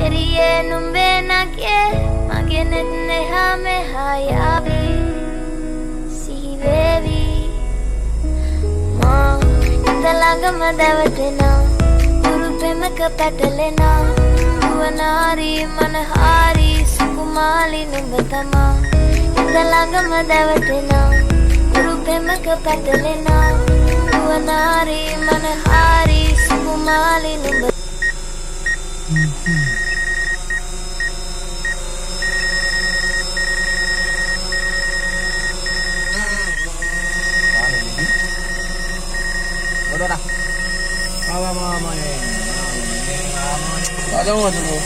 එරියේ නුඹේ නගේ මගේ නෙත් නෙහා මෙහා යාවි සිහිවේවි මා ඉඳ ළඟම දැවටෙනා දුරු පෙමක පැටලෙනා නුවනාරි මනහාරි සුකුමාලි නුඹ තමා ඉඳ ළඟම දැවටෙනා දුරු පෙමක පැටලෙනා නුවනාරි මනහාරි සුකුමාලි නුඹ Udah. Mama. Ada mau tuh.